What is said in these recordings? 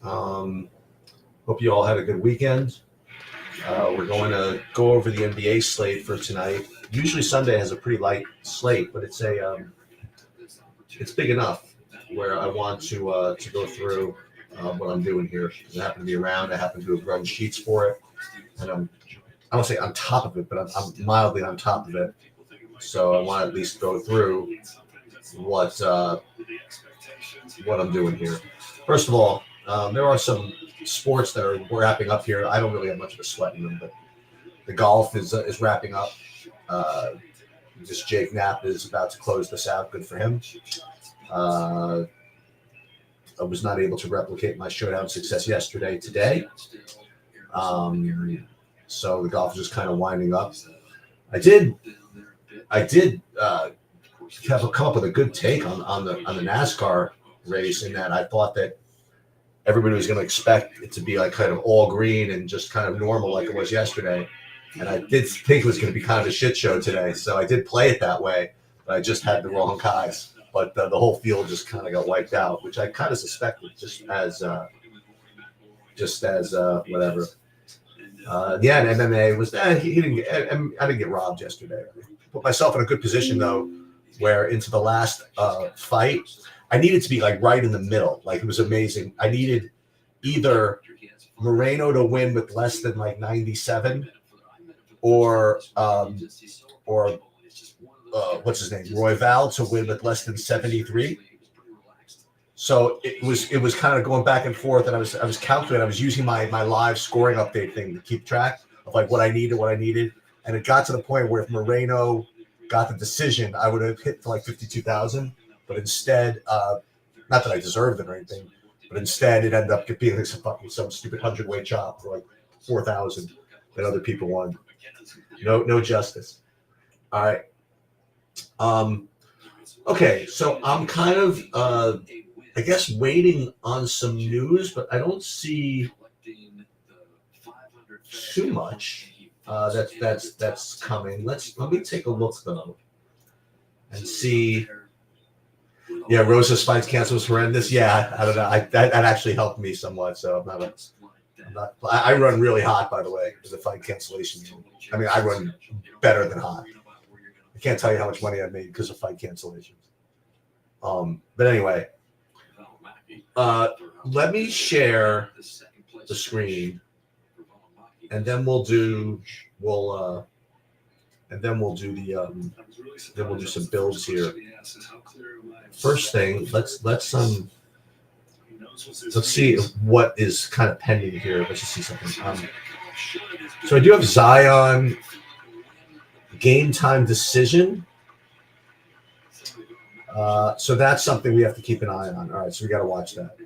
Hope you all had a good weekend. We're going to go over the NBA slate for tonight. Usually Sunday has a pretty light slate, but it's big enough where I want to go through what I'm doing here. I happen to be around. I happen to have run sheets for it, and I won't say on top of it, but I'm mildly on top of it. So I want to at least go through what I'm doing here. First of all, there are some sports that are wrapping up here. I don't really have much of a sweat in them, but the golf is wrapping up. This Jake Knapp is about to close this out. Good for him. I was not able to replicate my showdown success yesterday. Today, so the golf is just kind of winding up. I did come up with a good take on the NASCAR race in that I thought that everybody was going to expect it to be like kind of all green and just kind of normal like it was yesterday. And I did think it was going to be kind of a shit show today. So I did play it that way, but I just had the wrong guys. But the whole field just kind of got wiped out, which I kind of suspected just as whatever. And MMA was he didn't get, I didn't get robbed yesterday. Put myself in a good position though, where into the last fight, I needed to be like right in the middle. Like it was amazing. I needed either Moreno to win with less than like 97, or what's his name, Royval to win with less than 73. So it was kind of going back and forth, and I was calculating. I was using my live scoring update thing to keep track of like what I needed, and it got to the point where if Moreno got the decision, I would have hit for like 52,000. But instead, not that I deserved it or anything, but instead it ended up being like some stupid 100-weight chop for like 4,000 that other people won. No justice. All right. Okay, so I'm kind of I guess waiting on some news, but I don't see too much that's coming. Let me take a look though and see. Yeah, Rosa's fights canceled was horrendous. Yeah, I don't know. That actually helped me somewhat. So I run really hot, by the way, as a fight cancellation. I mean, I run better than hot. I can't tell you how much money I made because of fight cancellations. But anyway, let me share the screen, and then we'll do some builds here. First thing, let's see what is kind of pending here. Let's just see something. So I do have Zion game time decision. So that's something we have to keep an eye on. All right, so we got to watch that.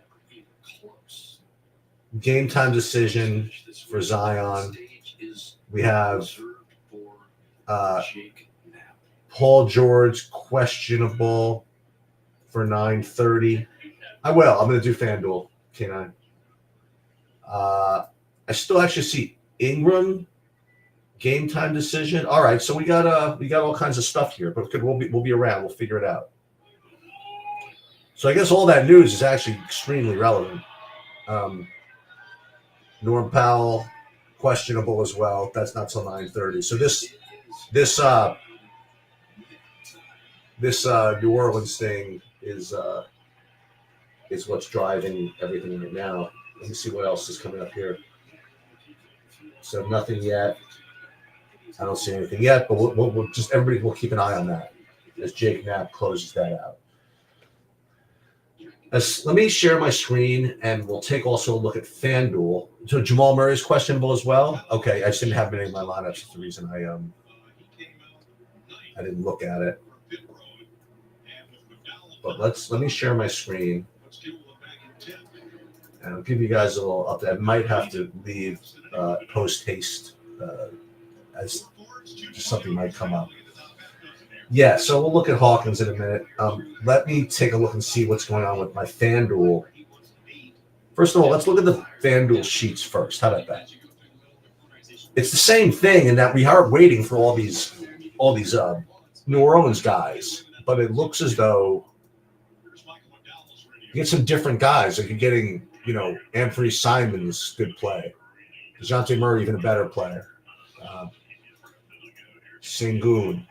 Game time decision for Zion. We have Paul George questionable for 9:30. I'm going to do FanDuel, K9. I still actually see Ingram game time decision. All right, so we got all kinds of stuff here, but we'll be around. We'll figure it out. So I guess all that news is actually extremely relevant. Norm Powell questionable as well. That's not till 9:30. So this New Orleans thing is what's driving everything right now. Let me see what else is coming up here. So nothing yet. I don't see anything yet, but we'll just everybody will keep an eye on that as Jake Knapp closes that out. Let me share my screen, and we'll take also a look at FanDuel. So Jamal Murray is questionable as well. Okay, I just didn't have him in my lineups. That's the reason I didn't look at it. But let me share my screen, and I'll give you guys a little update. I might have to leave post haste as just something might come up. Yeah, so we'll look at Hawkins in a minute. Let me take a look and see what's going on with my FanDuel. First of all, let's look at the FanDuel sheets first. How about that? It's the same thing in that we are waiting for all these New Orleans guys, but it looks as though you get some different guys. Like you're getting Anthony Simon's good play. DeJounte Murray, even a better player. Sengun.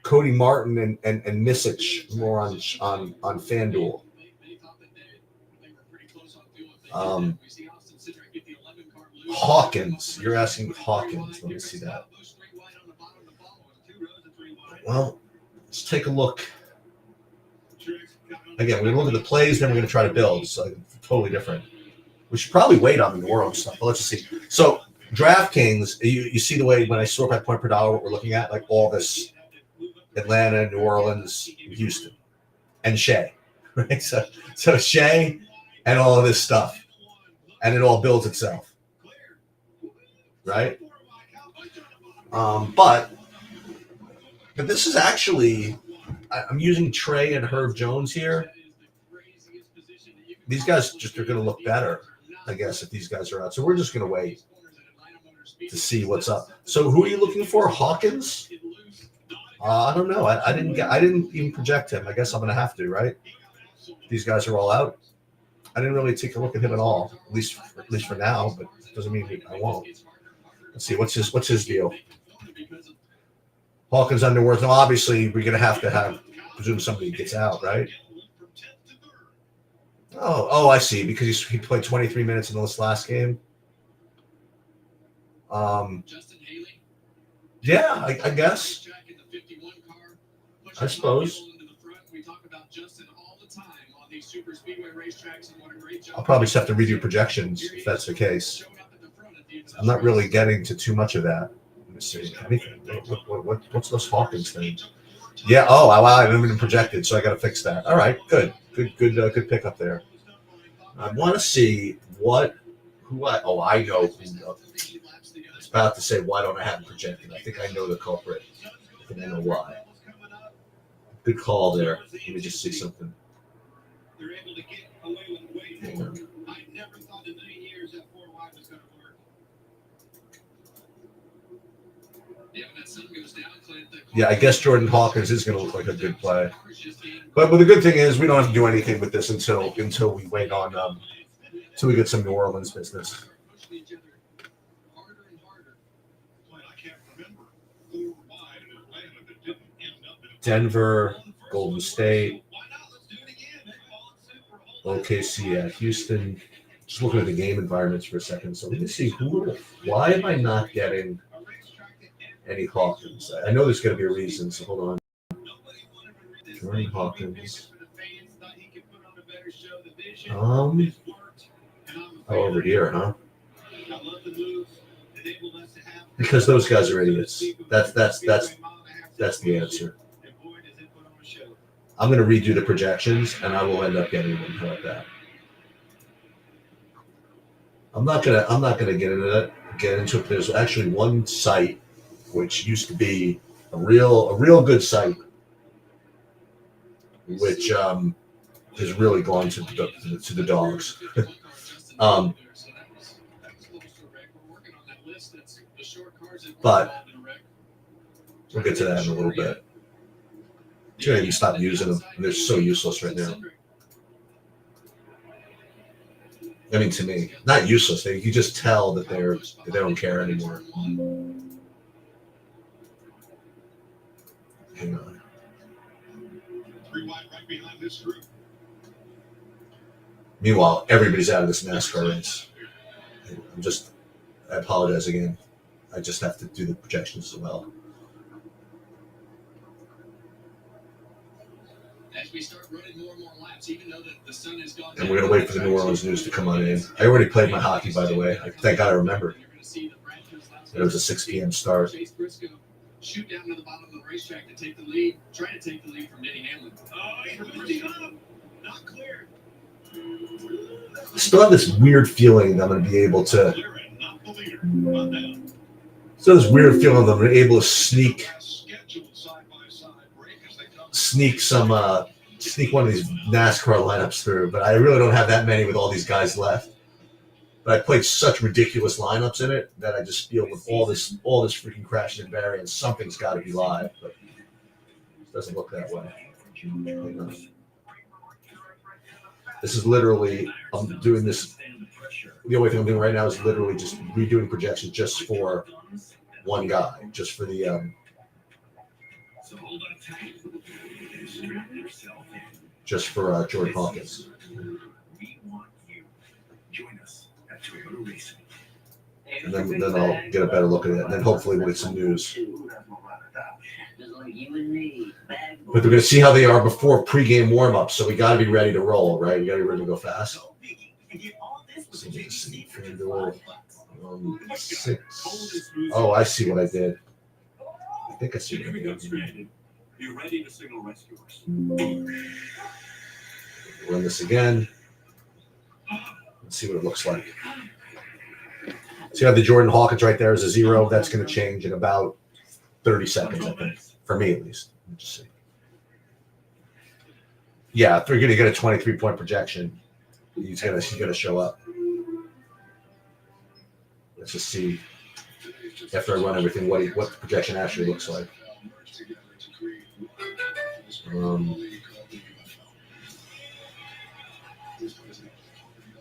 Cody Martin and Misich more on FanDuel. Hawkins. You're asking Hawkins. Let me see that. Well, let's take a look. Again, we're going to look at the plays, then we're going to try to build. So totally different. We should probably wait on the New Orleans stuff, but let's just see. So DraftKings, you see the way when I sort by point per dollar what we're looking at, like all this Atlanta, New Orleans, Houston, and Shea, right? So Shea and all of this stuff, and it all builds itself, right? But this is actually, I'm using Trey and Herb Jones here. These guys just are going to look better, I guess, if these guys are out. So we're just going to wait to see what's up. So who are you looking for? Hawkins? I don't know. I didn't even project him. I guess I'm going to have to, right? These guys are all out. I didn't really take a look at him at all, at least for now. But it doesn't mean I won't. Let's see. What's his deal? Hawkins Underworth. Now, obviously, we're going to have presume somebody gets out, right? Oh, I see. Because he played 23 minutes in this last game. Yeah, I guess. I suppose. I'll probably just have to redo projections if that's the case. I'm not really getting to too much of that. Let me see. Anything? What's those Hawkins things? Yeah. Oh, wow. I haven't been projected, so I got to fix that. All right. Good pickup there. I want to see I know. I was about to say, why don't I have it projected? I think I know the culprit. I think I know why. Good call there. Let me just see something. They're able to get away with way more. I never thought in 9 years that 4 wide was going to work. Yeah, I guess Jordan Hawkins is going to look like a good play. But the good thing is we don't have to do anything with this until we wait on until we get some New Orleans business. Denver, Golden State, OKC at Houston. Just looking at the game environments for a second. So let me see why am I not getting any Hawkins? I know there's going to be a reason, so hold on. Jordan Hawkins. Over here, huh? Because those guys are idiots. That's the answer. I'm going to redo the projections, and I will end up getting them. How about that? I'm not gonna get into it. There's actually one site which used to be a real good site, which has really gone to the dogs. But we'll get to that in a little bit. I'm going to stop using them. They're so useless right now. I mean, to me, not useless. You can just tell that they don't care anymore. Hang on. 3 wide right behind this group. Meanwhile, everybody's out of this NASCAR race. I apologize again. I just have to do the projections as well. As we start running more and more laps, even though the sun has gone and we're going to wait for the New Orleans news to come on in. I already played my hockey, by the way. Thank God I remember. It was a 6 p.m. start. Shoot down to the bottom of the racetrack to take the lead. Try to take the lead from Denny Hamlin. Not clear. I still have this weird feeling that I'm going to be able to. So this weird feeling that I'm going to be able to sneak one of these NASCAR lineups through, but I really don't have that many with all these guys left. But I played such ridiculous lineups in it that I just feel with all this freaking crashing and variance, something's got to be live, but it doesn't look that way. This is literally, I'm doing this. The only thing I'm doing right now is literally just redoing projections just for one guy, just for the just for Jordan Hawkins. And then I'll get a better look at it, and then hopefully we'll get some news. But they're going to see how they are before pregame warm-up, so we got to be ready to roll, right? We got to be ready to go fast. So let's see. FanDuel, 6. Oh, I see what I did. I think I see what I did. Be ready to signal rescuers. Run this again. Let's see what it looks like. See how the Jordan Hawkins right there is a 0? That's going to change in about 30 seconds, I think. For me, at least. Let's just see. Yeah, if they're going to get a 23-point projection, he's going to show up. Let's just see, after I run everything, what the projection actually looks like.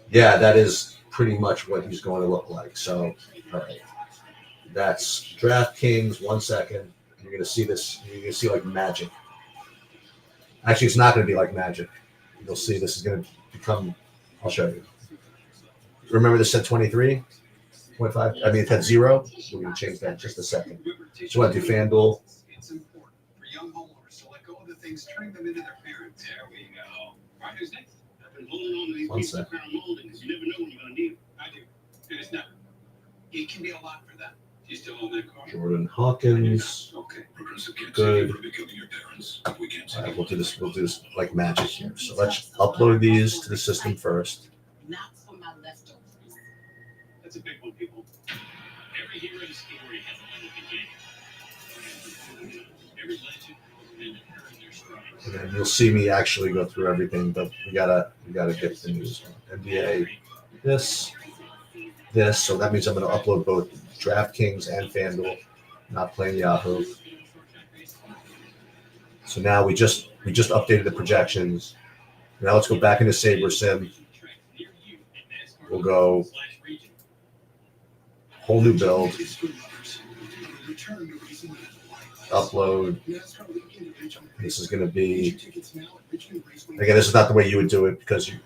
Yeah, that is pretty much what he's going to look like. So, all right. That's DraftKings. 1 second. You're going to see this. You're going to see like magic. Actually, it's not going to be like magic. You'll see this is going to become, I'll show you. Remember this said 23? 25? I mean, it had 0. We're going to change that in just a second. So I do FanDuel. It's important for young homeowners to let go of the things turning them into their parents. There we go. All right, who's next? I've been holding on to these pieces of crown molding because you never know when you're going to need them. I do. And it's never. It can be a lot for them. You still own that car? Jordan Hawkins. Okay. Good. All right, we'll do this like magic here. So let's upload these to the system first. Not for my leftovers. That's a big one, people. Every hero's story has a beginning. Every legend and their stripes. And then you'll see me actually go through everything, but we gotta get the news. NBA, this. So that means I'm gonna upload both DraftKings and FanDuel, not playing Yahoo. So now we just updated the projections. Now let's go back into Saber Sim. We'll go whole new build. Upload. This is going to be, again, this is not the way you would do it because you.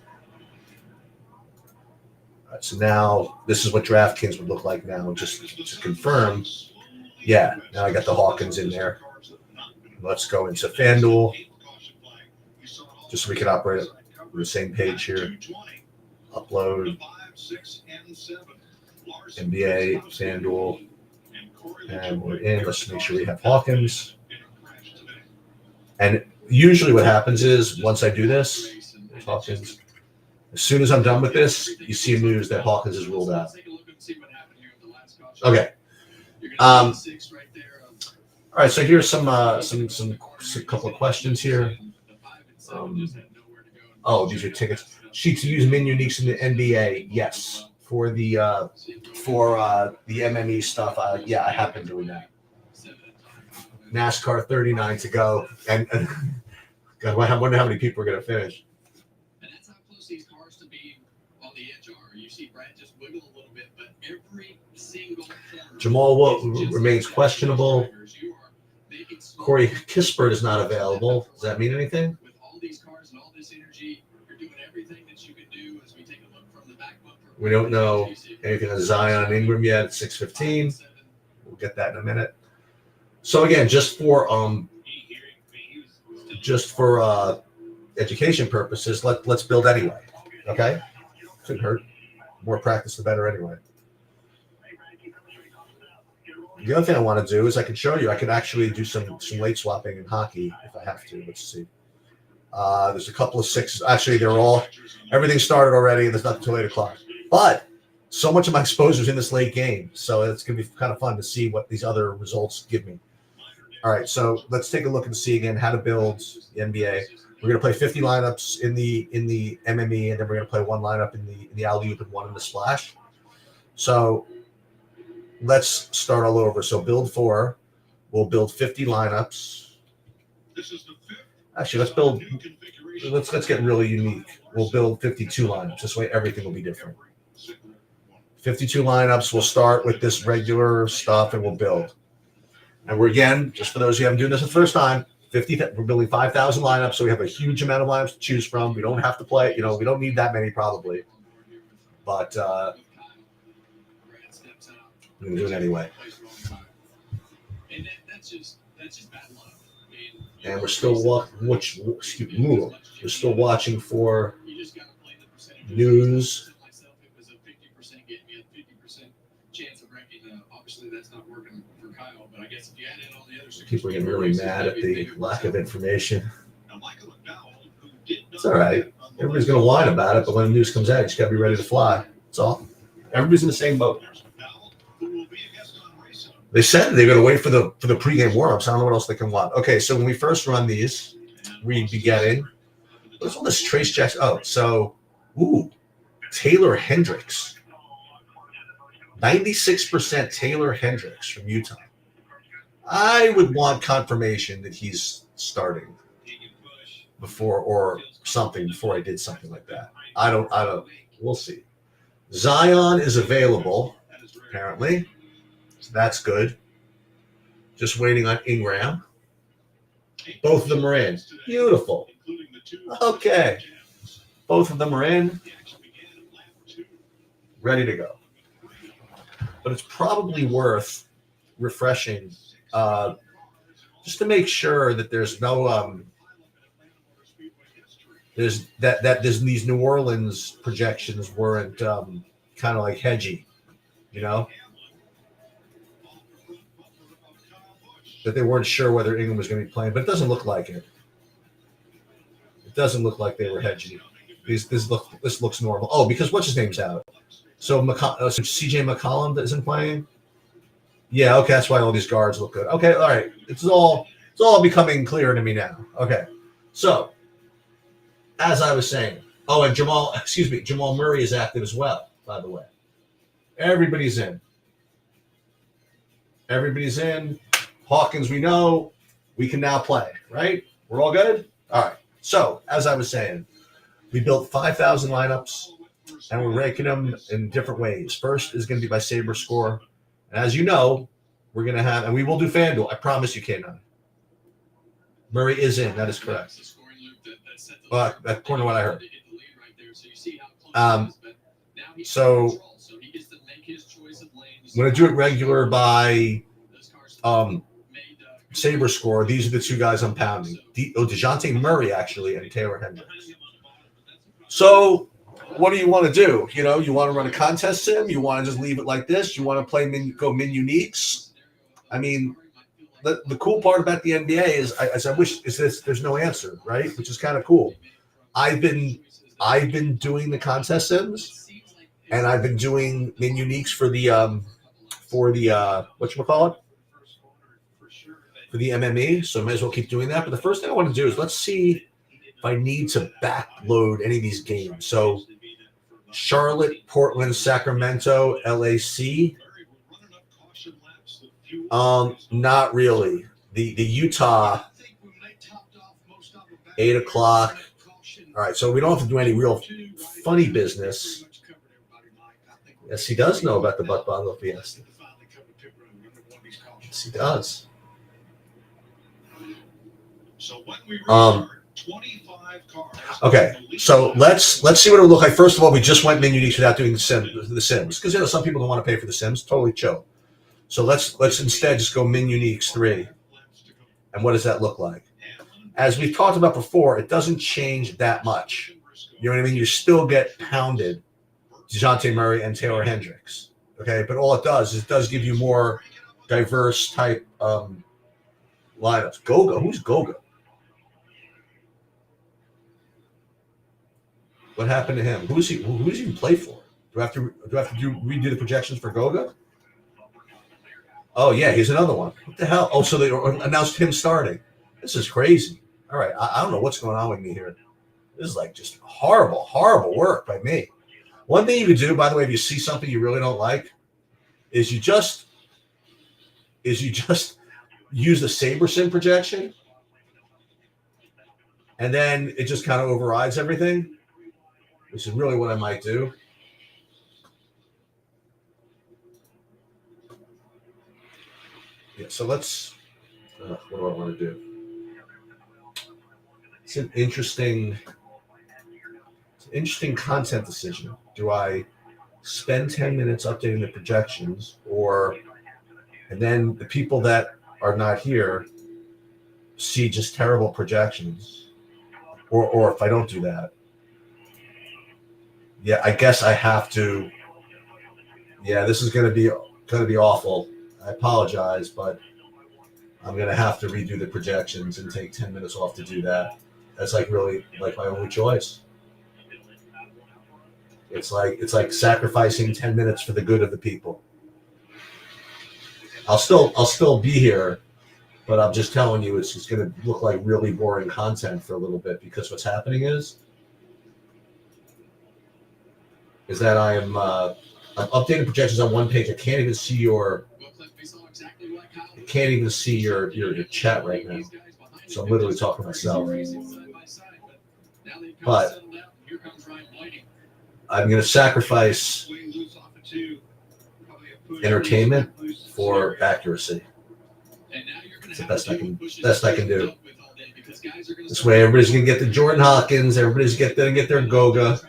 All right, so now this is what DraftKings would look like now. Just to confirm, yeah. Now I got the Hawkins in there. Let's go into FanDuel, just so we can operate on the same page here. Upload. NBA, FanDuel, and we're in. Let's make sure we have Hawkins. And usually what happens is once I do this, Hawkins, as soon as I'm done with this, you see news that Hawkins is ruled out. Okay. All right, so here's some couple of questions here. Oh, these are tickets. Sheets to use min uniques in the NBA. Yes. For the MME stuff, yeah, I have been doing that. NASCAR 39 to go, and God, I wonder how many people are going to finish. And that's how close these cars to be on the edge are. You see Brad just wiggle a little bit, but every single Jamal remains questionable. Corey Kispert is not available. Does that mean anything? With all these cars and all this energy, you're doing everything that you can do as we take a look from the back bumper. We don't know anything on Zion Ingram yet. 6:15. We'll get that in a minute. So again, just for education purposes, let's build anyway. Okay, shouldn't hurt. More practice, the better anyway. The other thing I want to do is I can show you. I can actually do some late swapping in hockey if I have to. Let's see. There's a couple of 6s. Actually, everything started already, and there's nothing till 8 o'clock. But so much of my exposure is in this late game, so it's going to be kind of fun to see what these other results give me. All right, so let's take a look and see again how to build the NBA. We're going to play 50 lineups in the MME, and then we're going to play 1 lineup in the alley-oop and 1 in the splash. So let's start all over. So build 4. We'll build 50 lineups. Actually, let's build let's get really unique. We'll build 52 lineups. This way, everything will be different. 52 lineups. We'll start with this regular stuff, and we'll build. And we're again, just for those who haven't done this the first time, we're building 5,000 lineups, so we have a huge amount of lineups to choose from. We don't have to play. We don't need that many probably, but we're gonna do it anyway. And we're still we're still watching for news. People are getting really mad at the lack of information. It's all right. Everybody's going to whine about it, but when the news comes out, you just got to be ready to fly. That's all. Everybody's in the same boat. They said they're going to wait for the pregame warm-ups. I don't know what else they can want. Okay, so when we first run these, we'd be getting what's all this Trace Jackson? Oh, so Taylor Hendricks, 96% Taylor Hendricks from Utah. I would want confirmation that he's starting before I did something like that. I don't. We'll see. Zion is available, apparently. So that's good. Just waiting on Ingram. Both of them are in. Beautiful. Okay. Both of them are in. Ready to go. But it's probably worth refreshing just to make sure that there's no there's these New Orleans projections weren't kind of like hedgy, that they weren't sure whether Ingram was going to be playing, but it doesn't look like it. It doesn't look like they were hedgy. This looks normal. Oh, because what's his name's out. So CJ McCollum isn't playing. Yeah, okay, that's why all these guards look good. Okay, all right. It's all becoming clear to me now. Okay. So, as I was saying, and Jamal Murray is active as well, by the way. Everybody's in. Everybody's in. Hawkins, we know. We can now play, right? We're all good? All right. So, as I was saying, we built 5,000 lineups, and we're ranking them in different ways. First is going to be by Saber score. And as you know, we're going to have, and we will do FanDuel. I promise you, K9. Murray is in. That is correct. But according to what I heard. So I'm going to do it regular by Saber score. These are the two guys I'm pounding. DeJounte Murray, actually, and Taylor Hendricks. So what do you want to do? You want to run a contest sim? You want to just leave it like this? You want to play go min uniques? I mean, the cool part about the NBA is there's no answer, right? Which is kind of cool. I've been doing the contest sims, and I've been doing min uniques for the whatchamacallit? For the MME, so I might as well keep doing that. But the first thing I want to do is let's see if I need to backload any of these games. So Charlotte, Portland, Sacramento, LAC. Not really. The Utah, 8 o'clock. All right, so we don't have to do any real funny business. Yes, he does know about the Butt Bundle Fiesta. Yes, he does. Okay, so let's see what it will look like. First of all, we just went min uniques without doing the Sims because some people don't want to pay for the Sims. Totally chill. So let's instead just go min uniques 3. And what does that look like? As we've talked about before, it doesn't change that much. You know what I mean? You still get pounded DeJounte Murray and Taylor Hendricks. Okay, but all it does is it does give you more diverse type lineups. Goga, who's Goga? What happened to him? Who's he even play for? Do I have to redo the projections for Goga? Oh yeah, he's another one. What the hell? Oh, so they announced him starting. This is crazy. All right, I don't know what's going on with me here. This is like just horrible, horrible work by me. One thing you could do, by the way, if you see something you really don't like, is you just use the SaberSim projection, and then it just kind of overrides everything, which is really what I might do. Yeah, so let's, what do I want to do? It's an interesting content decision. Do I spend 10 minutes updating the projections, and then the people that are not here see just terrible projections, or if I don't do that, yeah, I guess I have to. Yeah, this is going to be awful. I apologize, but I'm going to have to redo the projections and take 10 minutes off to do that. That's really my only choice. It's like sacrificing 10 minutes for the good of the people. I'll still be here, but I'm just telling you, it's just going to look like really boring content for a little bit, because what's happening is that I'm updating projections on one page. I can't even see your chat right now. So I'm literally talking to myself. But I'm going to sacrifice entertainment for accuracy. It's the best I can do. This way, everybody's going to get the Jordan Hawkins. Everybody's going to get their Goga.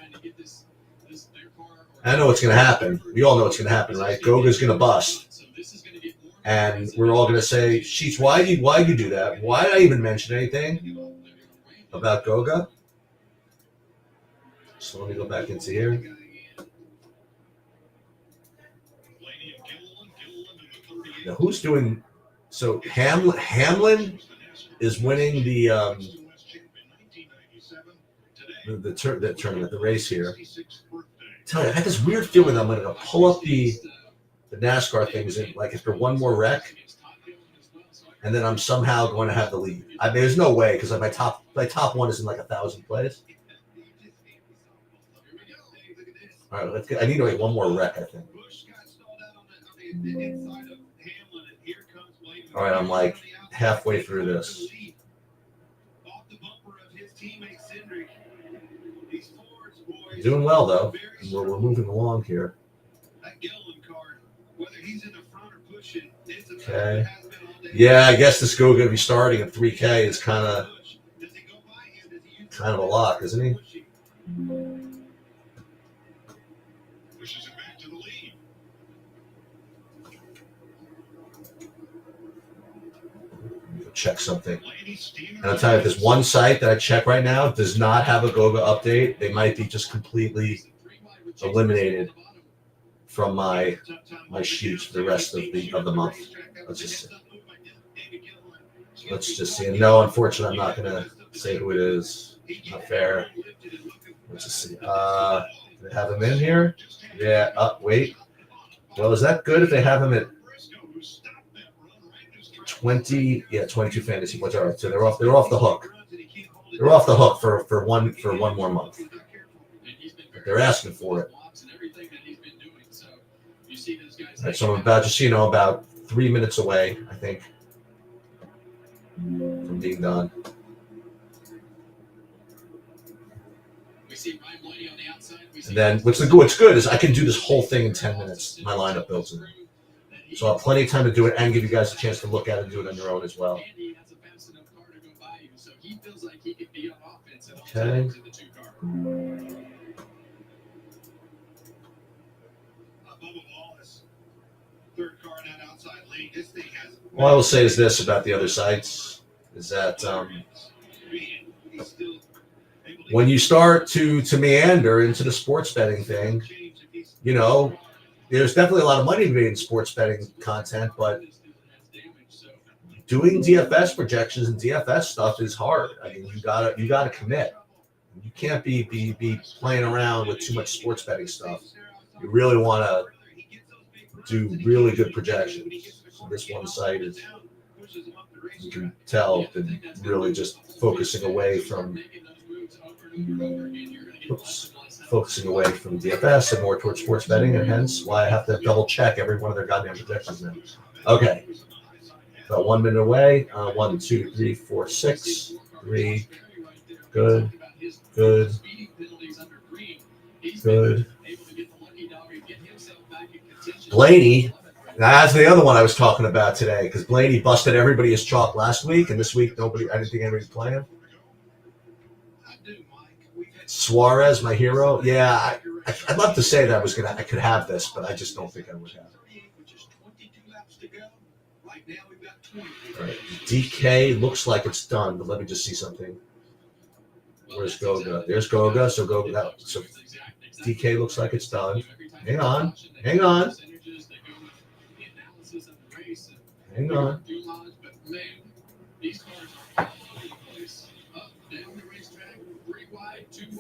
I know what's going to happen. We all know what's going to happen, right? Goga's going to bust. And we're all going to say, Sheets, why you do that? Why did I even mention anything about Goga? So let me go back into here. Now, who's doing? So Hamlin is winning the tournament, the race here. Tell you, I had this weird feeling I'm going to pull up the NASCAR things in, after one more wreck, and then I'm somehow going to have the lead. There's no way, because my top one is in 1,000 plays. All right, I need to make one more wreck, I think. All right, I'm halfway through this. Doing well, though. We're moving along here. Okay. Yeah, I guess this Goga to be starting at 3K is kind of a lock, isn't he? Check something. And I'll tell you, if there's one site that I check right now does not have a Goga update, they might be just completely eliminated from my sheets for the rest of the month. Let's just see. And no, unfortunately, I'm not going to say who it is. Not fair. Let's just see. Do they have him in here? Yeah. Wait. Well, is that good if they have him at 20? Yeah, 22 fantasy points. All right, so they're off the hook. They're off the hook for one more month. They're asking for it. All right, so I'm about 3 minutes away, I think, from being done. And then what's good is I can do this whole thing in 10 minutes. My lineup builds in. So I'll have plenty of time to do it and give you guys a chance to look at it and do it on your own as well. Okay. All I will say is this about the other sites, is that when you start to meander into the sports betting thing, there's definitely a lot of money to be made in sports betting content, but doing DFS projections and DFS stuff is hard. I mean, you gotta commit. You can't be playing around with too much sports betting stuff. You really want to do really good projections. So this one site is, you can tell, been really just focusing away from DFS and more towards sports betting, and hence why I have to double check every one of their goddamn projections now. Okay. About 1 minute away. 1, 2, 3, 4, 6. 3, Good. Good. Good. Blaney. That's the other one I was talking about today because Blaney busted everybody as chalk last week, and this week I didn't think anybody's playing. Suarez, my hero. Yeah, I'd love to say that I could have this, but I just don't think I would have. All right. DK looks like it's done, but let me just see something. Where's Goga? There's Goga. So Goga. So DK looks like it's done. Hang on. Hang on. Hang on.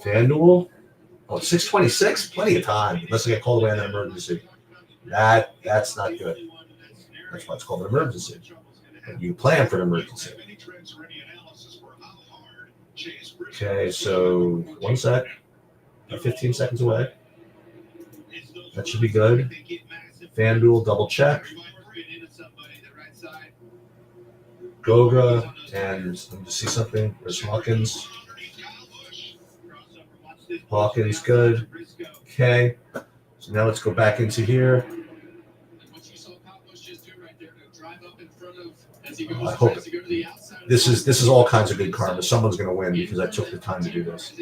FanDuel. Oh, 626. Plenty of time. Unless I get called away on an emergency. That's not good. That's why it's called an emergency. And you plan for an emergency. Okay, so 1 sec. 15 seconds away. That should be good. FanDuel, double check. Goga, and let me just see something. There's Hawkins. Hawkins, good. Okay. So now let's go back into here. I hope this is all kinds of good karma. Someone's going to win because I took the time to do this.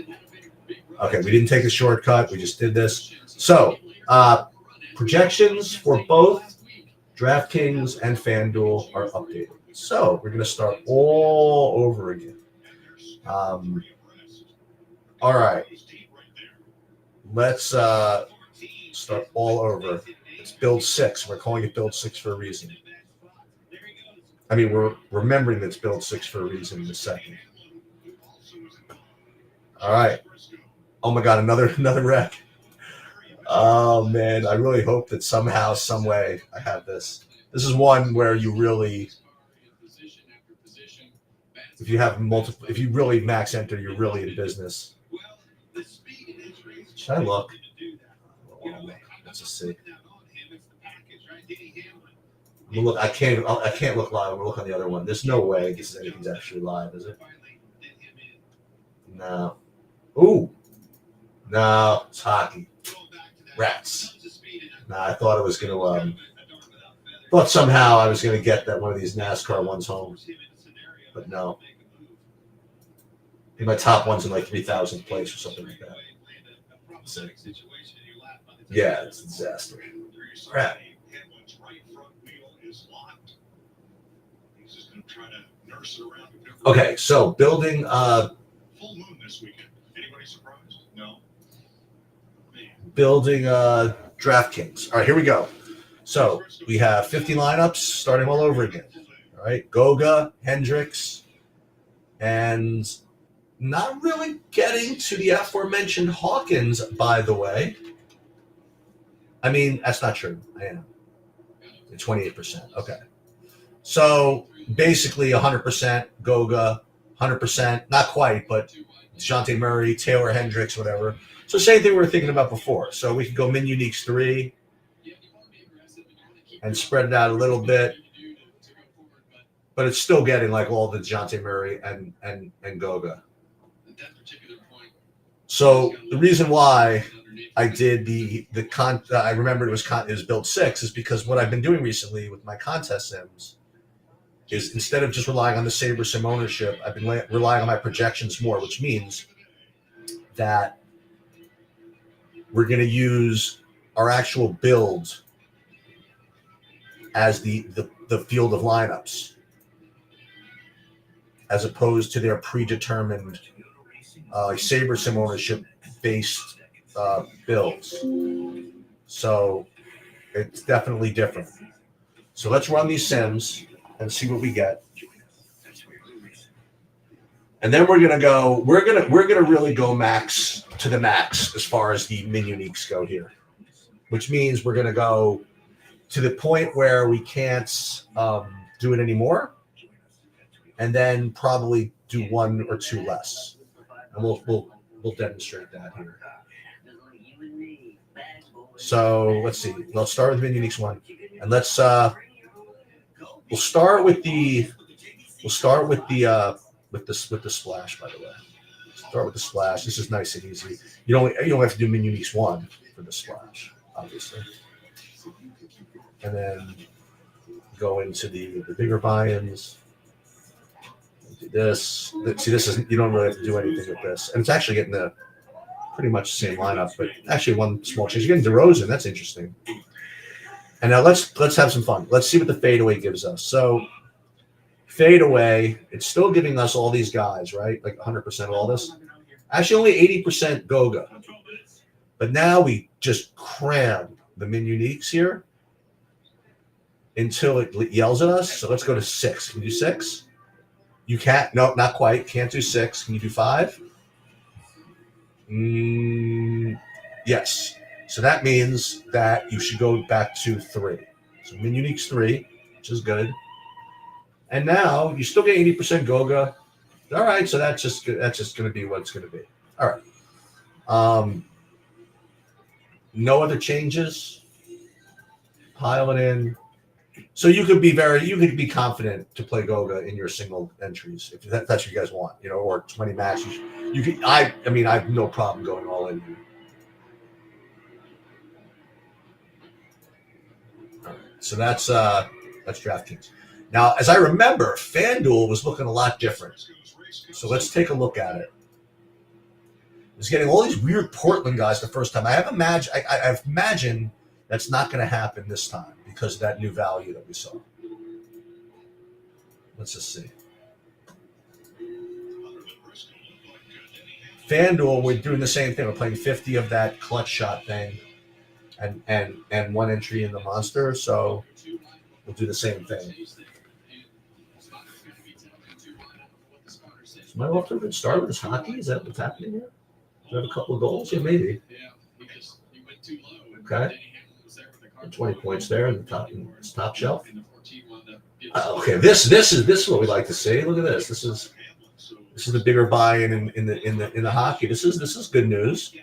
Okay, we didn't take a shortcut. We just did this. So, projections for both DraftKings and FanDuel are updated. So, we're going to start all over again. All right. Let's start all over. It's build 6. We're calling it build 6 for a reason. I mean, we're remembering that it's build 6 for a reason in a second. All right. Oh my God, another wreck. Oh man, I really hope that somehow, some way, I have this. This is one where you really, if you really max enter, you're really in business. Should I look? Let's just see. Look, I can't look live. We'll look on the other one. There's no way this is anything's actually live, is it? No. Ooh. No, it's hockey. Rats. Nah, I thought it was gonna thought somehow I was gonna get that one of these NASCAR ones home. But no. I think my top one's in like 3,000th place or something like that. So, yeah, it's a disaster. Crap. Okay, so building full moon this weekend. Anybody surprised? No. Building DraftKings. All right, here we go. So we have 50 lineups starting all over again. All right, Goga, Hendricks, and not really getting to the aforementioned Hawkins, by the way. I mean, that's not true. I am. 28%. Okay. So basically 100% Goga, 100%, not quite, but DeJounte Murray, Taylor Hendricks, whatever. So same thing we were thinking about before. So we could go min uniques 3 and spread it out a little bit. But it's still getting like all the DeJounte Murray and Goga. So the reason why I did I remembered it was build 6 is because what I've been doing recently with my contest sims is instead of just relying on the Saber sim ownership, I've been relying on my projections more, which means that we're going to use our actual build as the field of lineups, as opposed to their predetermined Saber sim ownership based builds. So it's definitely different. So let's run these sims and see what we get. And then we're gonna really go max to the max as far as the min uniques go here, which means we're gonna go to the point where we can't do it anymore, and then probably do 1 or 2 less, and we'll demonstrate that here. So let's see. Let's start with the min uniques 1, and let's we'll start with the splash, by the way. Start with the splash. This is nice and easy. You don't have to do min uniques 1 for the splash, obviously. And then go into the bigger buy-ins. Do this. See, this is you don't really have to do anything with this, and it's actually getting the pretty much the same lineup, but actually one small change. You're getting DeRozan. That's interesting. And now let's have some fun. Let's see what the fadeaway gives us. So fadeaway, it's still giving us all these guys, right? Like 100% of all this. Actually, only 80% Goga. But now we just cram the min uniques here until it yells at us. So let's go to 6. Can you do 6? You can't. No, not quite. Can't do 6. Can you do 5? Yes. So that means that you should go back to 3. So min uniques 3, which is good. And now you still get 80% Goga. All right. So that's just going to be what it's going to be. All right. No other changes. Pile it in. So you could be confident to play Goga in your single entries if that's what you guys want, or 20 max. You can. I mean, I have no problem going all in here. All right, so that's DraftKings. Now, as I remember, FanDuel was looking a lot different. So let's take a look at it. It's getting all these weird Portland guys the first time. I've imagined that's not going to happen this time because of that new value that we saw. Let's just see. FanDuel, we're doing the same thing. We're playing 50 of that clutch shot thing and one entry in the monster. So we'll do the same thing. Am I off to a good start with this hockey? Is that what's happening here? Do I have a couple of goals? Yeah, maybe. Okay. 20 points there in the top shelf. Okay, this is what we like to see. Look at this. This is the bigger buy-in in the hockey. This is good news.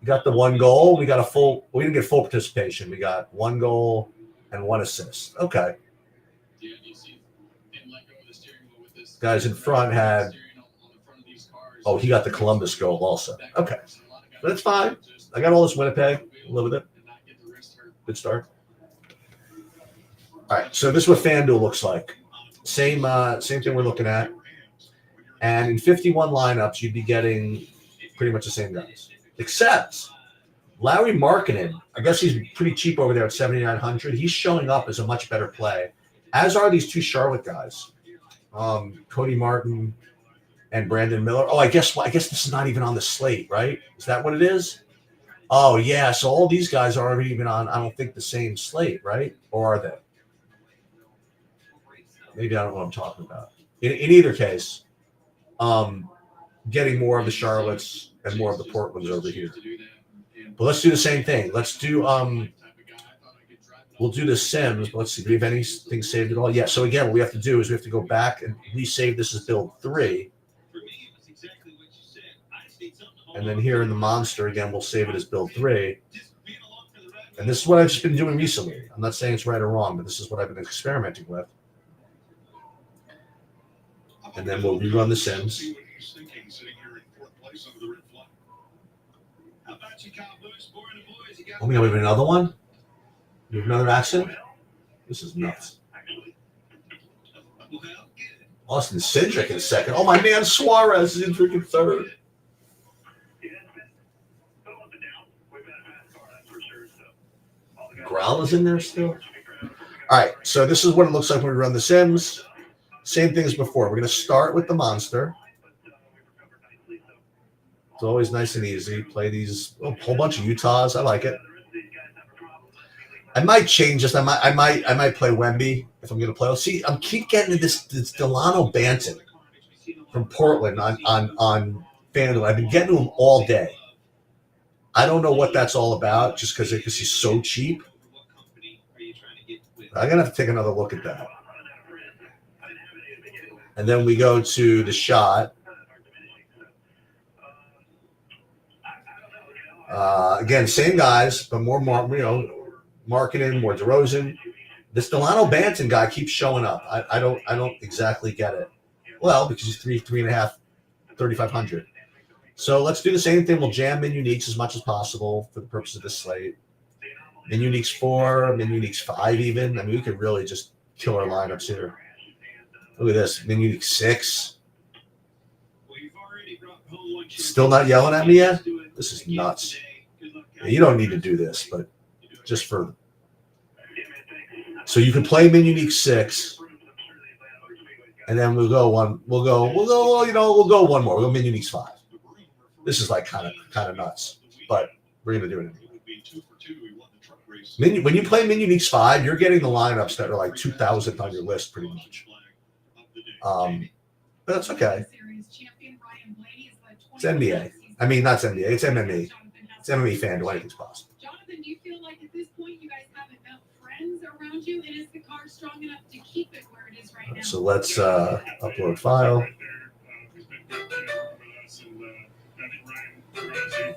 We got the 1 goal. We got we didn't get full participation. We got 1 goal and 1 assist. Okay. Guys in front had. Oh, he got the Columbus goal also. Okay, but that's fine. I got all this Winnipeg. Live with it. Good start. All right, so this is what FanDuel looks like. Same thing we're looking at. And in 51 lineups, you'd be getting pretty much the same guys, except Larry Markkinen. I guess he's pretty cheap over there at 7,900. He's showing up as a much better play, as are these 2 Charlotte guys, Cody Martin and Brandon Miller. Oh, I guess this is not even on the slate, right? Is that what it is? Oh, yeah. So all these guys aren't even on, I don't think, the same slate, right? Or are they? Maybe I don't know what I'm talking about. In either case, getting more of the Charlottes and more of the Portlands over here. But let's do the same thing. Let's do we'll do the Sims. But let's see. Do we have anything saved at all? Yeah. So again, what we have to do is we have to go back and resave this as build 3. And then here in the monster, again, we'll save it as build 3. And this is what I've just been doing recently. I'm not saying it's right or wrong, but this is what I've been experimenting with. And then we'll rerun the Sims. Oh, we have another one? We have another action? This is nuts. Austin Cindric in second. Oh, my man Suarez is in freaking third. Growl is in there still. All right, so this is what it looks like when we run the Sims. Same thing as before. We're going to start with the monster. It's always nice and easy. Play these a whole bunch of Utahs. I like it. I might change this. I might play Wemby if I'm going to play. See, I'm keep getting this Delano Banton from Portland on FanDuel. I've been getting him all day. I don't know what that's all about, just because he's so cheap. I'm gonna have to take another look at that. And then we go to the shot. Again, same guys, but more marketing, more DeRozan. This Delano Banton guy keeps showing up. I don't exactly get it. Well, because he's 3.5 3,500. So let's do the same thing. We'll jam min uniques as much as possible for the purpose of this slate. Min uniques 4, min uniques 5 even. I mean, we could really just kill our lineups here. Look at this. Min unique 6. Still not yelling at me yet? This is nuts. Yeah, you don't need to do this, but just for... So you can play min unique 6. And then we'll go one more. We'll go min uniques 5. This is like kind of nuts, but we're gonna do it anyway. When you play min uniques 5, you're getting the lineups that are like 2,000th on your list, pretty much. But that's okay. It's NBA. I mean, not NBA. It's MMA. It's MMA fan. Anything's possible. Jonathan, do you feel like at this point you guys have enough friends around you, and is the card strong enough to keep it where it is right now? So let's upload file.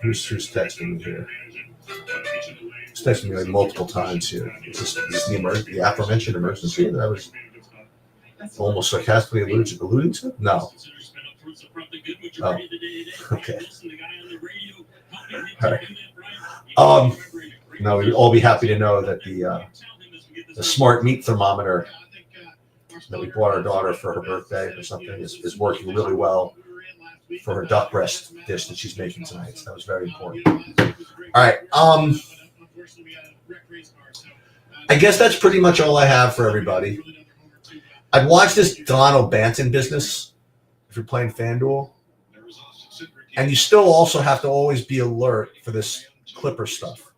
Who's texting me here? He's texting me like multiple times here. Is this the aforementioned emergency that I was almost sarcastically alluding to? No. Oh, okay. All right. No, we'd all be happy to know that the smart meat thermometer that we bought our daughter for her birthday or something is working really well for her duck breast dish that she's making tonight. So that was very important. All right. I guess that's pretty much all I have for everybody. I'd watch this Delano Banton business if you're playing FanDuel. And you still also have to always be alert for this Clipper stuff,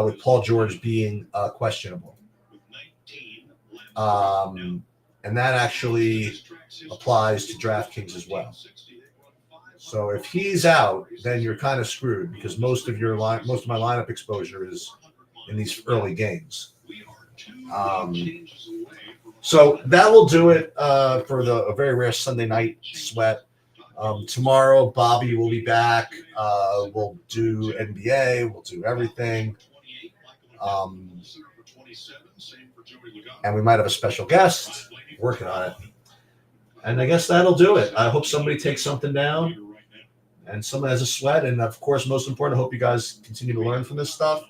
with Paul George being questionable. And that actually applies to DraftKings as well. So if he's out, then you're kind of screwed because most of my lineup exposure is in these early games. So that will do it for a very rare Sunday night sweat. Tomorrow, Bobby will be back. We'll do NBA. We'll do everything. And we might have a special guest working on it. And I guess that'll do it. I hope somebody takes something down and someone has a sweat. And of course, most important, I hope you guys continue to learn from this stuff.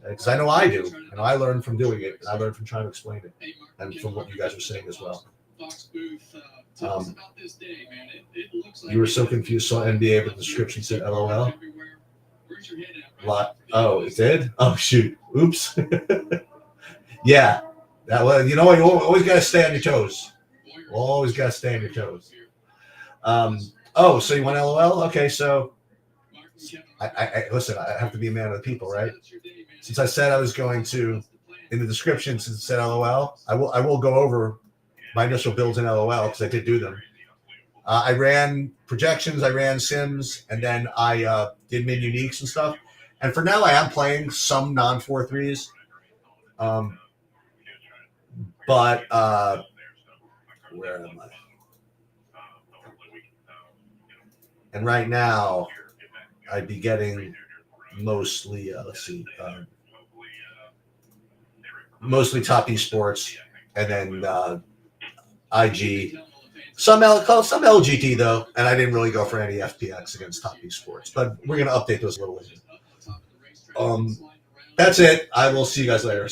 Because I know I do. And I learn from doing it. And I learn from trying to explain it. And from what you guys are saying as well. You were so confused. Saw NBA, but the description said LOL. Oh, it did? Oh, shoot. Oops. Yeah. Well, you know what? You always got to stay on your toes. Always got to stay on your toes. Oh, so you want LOL? Okay, so I listen, I have to be a man of the people, right? Since I said I was going to, in the description, since it said LOL, I will go over my initial builds in LOL because I did do them. I ran projections, I ran sims, and then I did min uniques and stuff. And for now, I am playing some non-4-3s. But where am I? And right now, I'd be getting mostly, mostly top esports, and then IG, some LGT though, and I didn't really go for any FPX against top esports, but we're gonna update those a little later. That's it. I will see you guys later.